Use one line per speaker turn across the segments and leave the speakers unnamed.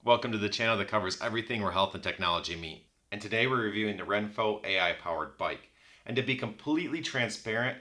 Welcome to the channel that covers everything where health and technology meet. And today we're reviewing the RENPHO AI-powered bike. And to be completely transparent,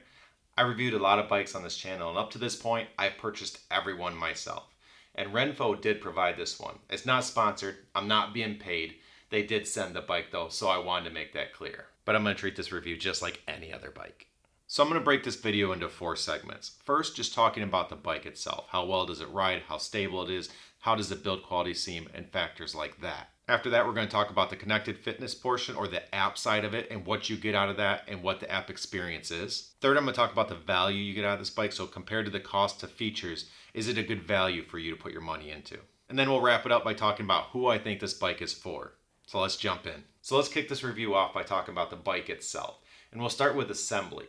I reviewed a lot of bikes on this channel, and up to this point, I've purchased every one myself. And RENPHO did provide this one. It's not sponsored, I'm not being paid. They did send the bike though, so I wanted to make that clear. But I'm going to treat this review just like any other bike. So I'm going to break this video into 4 segments. First, just talking about the bike itself. How well does it ride? How stable it is? How does the build quality seem? And factors like that. After that, we're going to talk about the connected fitness portion, or the app side of it, and what you get out of that and what the app experience is. Third, I'm going to talk about the value you get out of this bike. So compared to the cost to features, is it a good value for you to put your money into? And then we'll wrap it up by talking about who I think this bike is for. So let's jump in. So let's kick this review off by talking about the bike itself. And we'll start with assembly.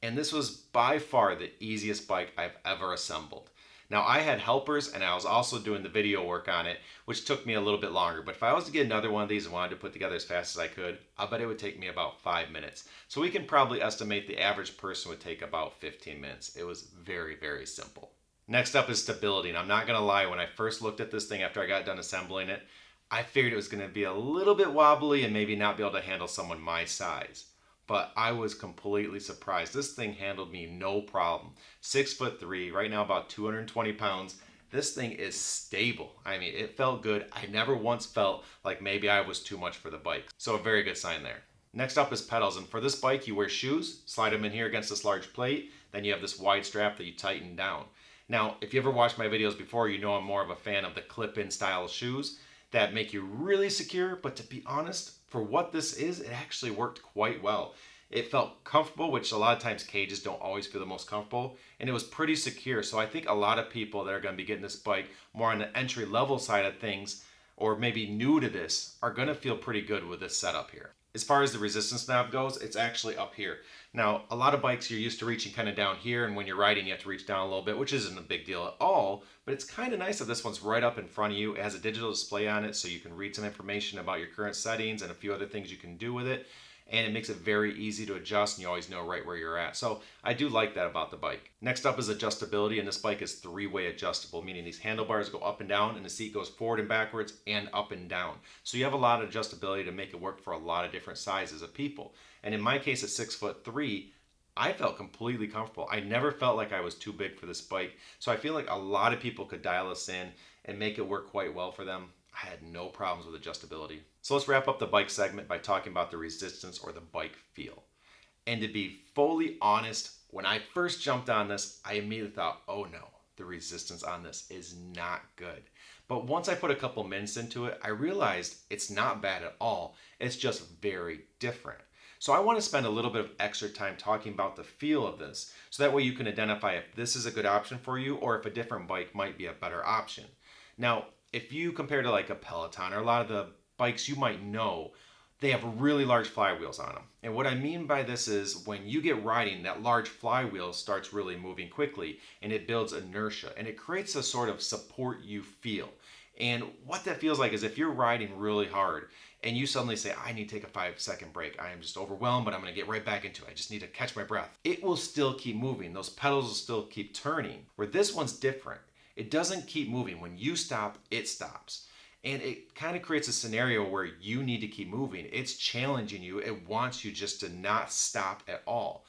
And this was by far the easiest bike I've ever assembled. Now, I had helpers and I was also doing the video work on it, which took me a little bit longer. But if I was to get another one of these and wanted to put together as fast as I could, I bet it would take me about 5 minutes. So we can probably estimate the average person would take about 15 minutes. It was very, very simple. Next up is stability. And I'm not going to lie, when I first looked at this thing after I got done assembling it, I figured it was going to be a little bit wobbly and maybe not be able to handle someone my size. But I was completely surprised. This thing handled me no problem. 6'3", right now about 220 pounds. This thing is stable. I mean, it felt good. I never once felt like maybe I was too much for the bike. So a very good sign there. Next up is pedals. And for this bike, you wear shoes, slide them in here against this large plate. Then you have this wide strap that you tighten down. Now, if you ever watched my videos before, you know I'm more of a fan of the clip-in style shoes that make you really secure. But to be honest, for what this is, it actually worked quite well. It felt comfortable, which a lot of times cages don't always feel the most comfortable, and it was pretty secure. So I think a lot of people that are going to be getting this bike more on the entry level side of things, or maybe new to this, are going to feel pretty good with this setup here. As far as the resistance knob goes, it's actually up here. Now, a lot of bikes you're used to reaching kind of down here, and when you're riding you have to reach down a little bit, which isn't a big deal at all, but it's kind of nice that this one's right up in front of you. It has a digital display on it so you can read some information about your current settings and a few other things you can do with it. And it makes it very easy to adjust, and you always know right where you're at. So I do like that about the bike. Next up is adjustability, and this bike is 3-way adjustable, meaning these handlebars go up and down, and the seat goes forward and backwards and up and down. So you have a lot of adjustability to make it work for a lot of different sizes of people. And in my case at 6'3", I felt completely comfortable. I never felt like I was too big for this bike. So I feel like a lot of people could dial this in and make it work quite well for them. I had no problems with adjustability. So let's wrap up the bike segment by talking about the resistance, or the bike feel. And to be fully honest, when I first jumped on this, I immediately thought, oh no, the resistance on this is not good. But once I put a couple minutes into it, I realized it's not bad at all. It's just very different. So I want to spend a little bit of extra time talking about the feel of this, so that way you can identify if this is a good option for you or if a different bike might be a better option. Now, if you compare to like a Peloton or a lot of the bikes you might know, they have really large flywheels on them. And what I mean by this is when you get riding, that large flywheel starts really moving quickly and it builds inertia and it creates a sort of support you feel. And what that feels like is if you're riding really hard and you suddenly say, I need to take a 5-second break. I am just overwhelmed, but I'm going to get right back into it. I just need to catch my breath. It will still keep moving. Those pedals will still keep turning. Where this one's different. It doesn't keep moving. When you stop, it stops. And it kind of creates a scenario where you need to keep moving. It's challenging you. It wants you just to not stop at all.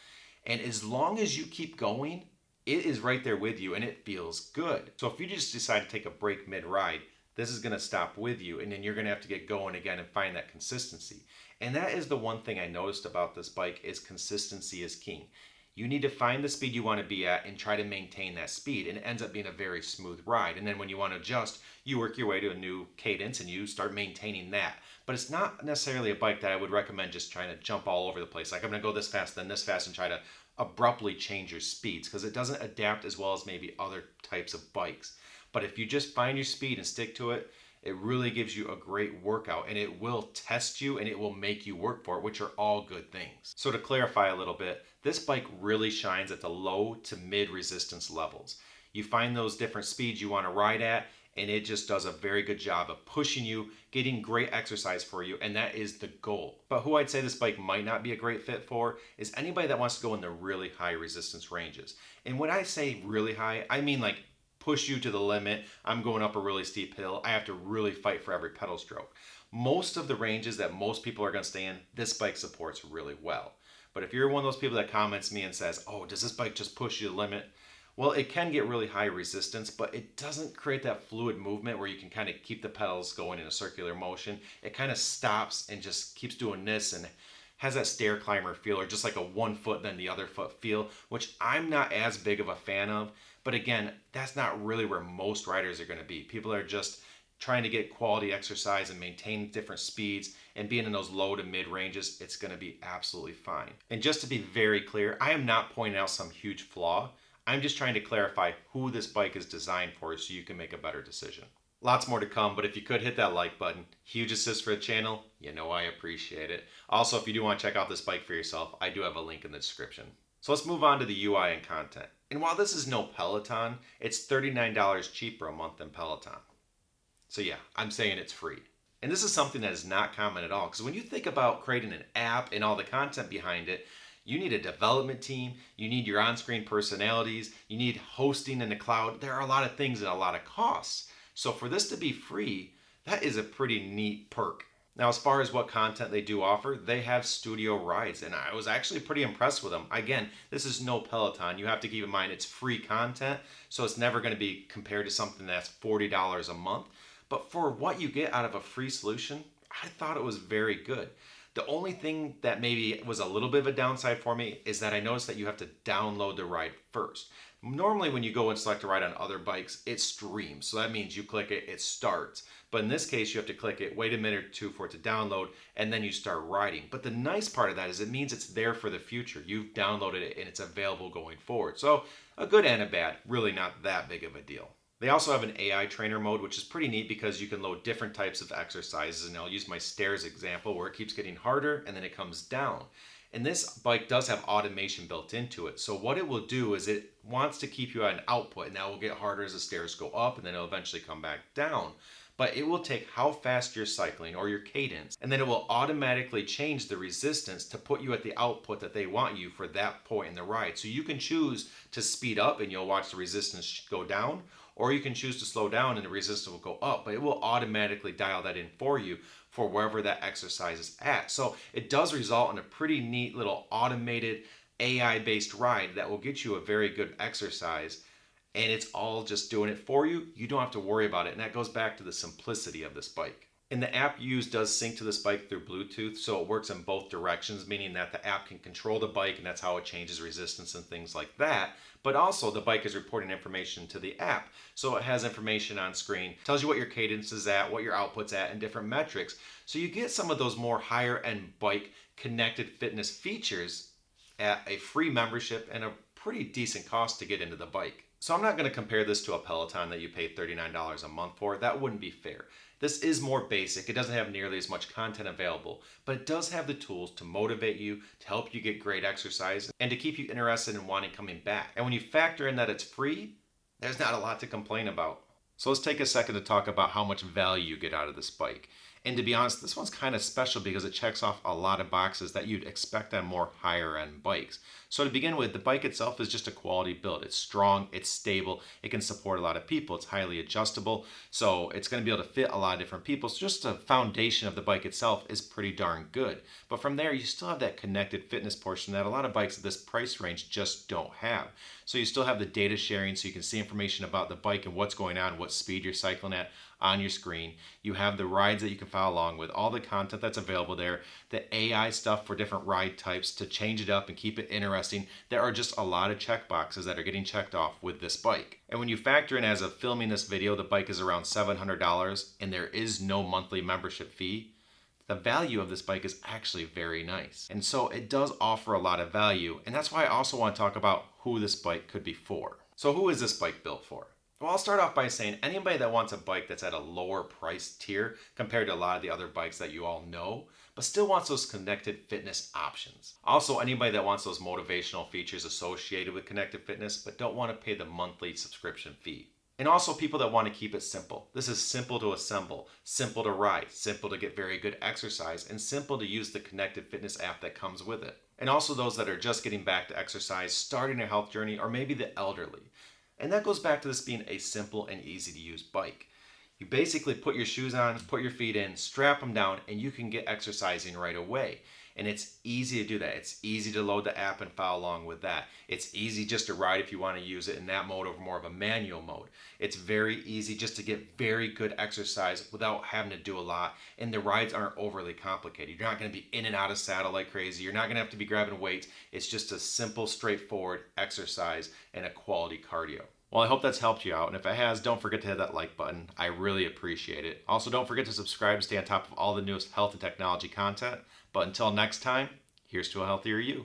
And as long as you keep going, it is right there with you and it feels good. So if you just decide to take a break mid-ride, this is going to stop with you, and then you're going to have to get going again and find that consistency. And that is the one thing I noticed about this bike, is consistency is king. You need to find the speed you want to be at and try to maintain that speed, and it ends up being a very smooth ride. And then when you want to adjust, you work your way to a new cadence and you start maintaining that. But it's not necessarily a bike that I would recommend just trying to jump all over the place. Like I'm going to go this fast, then this fast, and try to abruptly change your speeds, because it doesn't adapt as well as maybe other types of bikes. But if you just find your speed and stick to it, it really gives you a great workout, and it will test you and it will make you work for it, which are all good things. So to clarify a little bit, this bike really shines at the low to mid resistance levels. You find those different speeds you want to ride at, and it just does a very good job of pushing you, getting great exercise for you, and that is the goal. But who I'd say this bike might not be a great fit for is anybody that wants to go in the really high resistance ranges. And when I say really high, I mean like push you to the limit. I'm going up a really steep hill. I have to really fight for every pedal stroke. Most of the ranges that most people are going to stay in, this bike supports really well. But if you're one of those people that comments me and says, oh, does this bike just push you to the limit? Well, it can get really high resistance, but it doesn't create that fluid movement where you can kind of keep the pedals going in a circular motion. It kind of stops and just keeps doing this and has that stair climber feel, or just like a one foot then the other foot feel, which I'm not as big of a fan of. But again, that's not really where most riders are going to be. People are just trying to get quality exercise and maintain different speeds, and being in those low to mid ranges, it's going to be absolutely fine. And just to be very clear, I am not pointing out some huge flaw. I'm just trying to clarify who this bike is designed for so you can make a better decision. Lots more to come, but if you could hit that like button, huge assist for the channel, you know I appreciate it. Also, if you do want to check out this bike for yourself, I do have a link in the description. So let's move on to the UI and content. And while this is no Peloton, it's $39 cheaper a month than Peloton. So yeah, I'm saying it's free. And this is something that is not common at all, because when you think about creating an app and all the content behind it, you need a development team, you need your on-screen personalities, you need hosting in the cloud. There are a lot of things and a lot of costs. So for this to be free, that is a pretty neat perk. Now, as far as what content they do offer, they have studio rides, and I was actually pretty impressed with them. Again, this is no Peloton. You have to keep in mind it's free content, so it's never going to be compared to something that's $40 a month. But for what you get out of a free solution, I thought it was very good. The only thing that maybe was a little bit of a downside for me is that I noticed that you have to download the ride first. Normally when you go and select a ride on other bikes, it streams. So that means you click it, it starts. But in this case, you have to click it, wait a minute or two for it to download, and then you start riding. But the nice part of that is it means it's there for the future. You've downloaded it and it's available going forward. So a good and a bad, really not that big of a deal. They also have an AI trainer mode, which is pretty neat because you can load different types of exercises. And I'll use my stairs example where it keeps getting harder and then it comes down. And this bike does have automation built into it. So what it will do is it wants to keep you at an output, and that will get harder as the stairs go up, and then it'll eventually come back down. But it will take how fast you're cycling or your cadence, and then it will automatically change the resistance to put you at the output that they want you for that point in the ride. So you can choose to speed up and you'll watch the resistance go down, or you can choose to slow down and the resistance will go up, but it will automatically dial that in for you for wherever that exercise is at. So it does result in a pretty neat little automated AI-based ride that will get you a very good exercise, and it's all just doing it for you. You don't have to worry about it, and that goes back to the simplicity of this bike. And the app you use does sync to this bike through Bluetooth, so it works in both directions, meaning that the app can control the bike, and that's how it changes resistance and things like that. But also, the bike is reporting information to the app, so it has information on screen, tells you what your cadence is at, what your output's at, and different metrics. So you get some of those more higher-end bike connected fitness features at a free membership and a pretty decent cost to get into the bike. So I'm not going to compare this to a Peloton that you pay $39 a month for. That wouldn't be fair. This is more basic. It doesn't have nearly as much content available, but it does have the tools to motivate you, to help you get great exercise, and to keep you interested in wanting coming back. And when you factor in that it's free, there's not a lot to complain about. So let's take a second to talk about how much value you get out of this bike. And to be honest, this one's kind of special because it checks off a lot of boxes that you'd expect on more higher end bikes. So to begin with, the bike itself is just a quality build. It's strong, it's stable, it can support a lot of people, it's highly adjustable, so it's going to be able to fit a lot of different people. So just the foundation of the bike itself is pretty darn good. But from there, you still have that connected fitness portion that a lot of bikes at this price range just don't have. So you still have the data sharing, so you can see information about the bike and what's going on, what speed you're cycling at on your screen. You have the rides that you can follow along with, all the content that's available there, the AI stuff for different ride types to change it up and keep it interesting. There are just a lot of check boxes that are getting checked off with this bike. And when you factor in, as of filming this video, the bike is around $700 and there is no monthly membership fee, the value of this bike is actually very nice. And so it does offer a lot of value, and that's why I also want to talk about who this bike could be for. So who is this bike built for? Well, I'll start off by saying anybody that wants a bike that's at a lower price tier compared to a lot of the other bikes that you all know, but still wants those connected fitness options. Also, anybody that wants those motivational features associated with connected fitness, but don't want to pay the monthly subscription fee. And also people that want to keep it simple. This is simple to assemble, simple to ride, simple to get very good exercise, and simple to use the connected fitness app that comes with it. And also those that are just getting back to exercise, starting a health journey, or maybe the elderly. And that goes back to this being a simple and easy to use bike. You basically put your shoes on, put your feet in, strap them down, and you can get exercising right away. And it's easy to do that. It's easy to load the app and follow along with that. It's easy just to ride if you want to use it in that mode over more of a manual mode. It's very easy just to get very good exercise without having to do a lot. And the rides aren't overly complicated. You're not going to be in and out of saddle like crazy. You're not going to have to be grabbing weights. It's just a simple, straightforward exercise and a quality cardio. Well, I hope that's helped you out, and if it has, don't forget to hit that like button. I really appreciate it. Also, don't forget to subscribe to stay on top of all the newest health and technology content. But until next time, here's to a healthier you.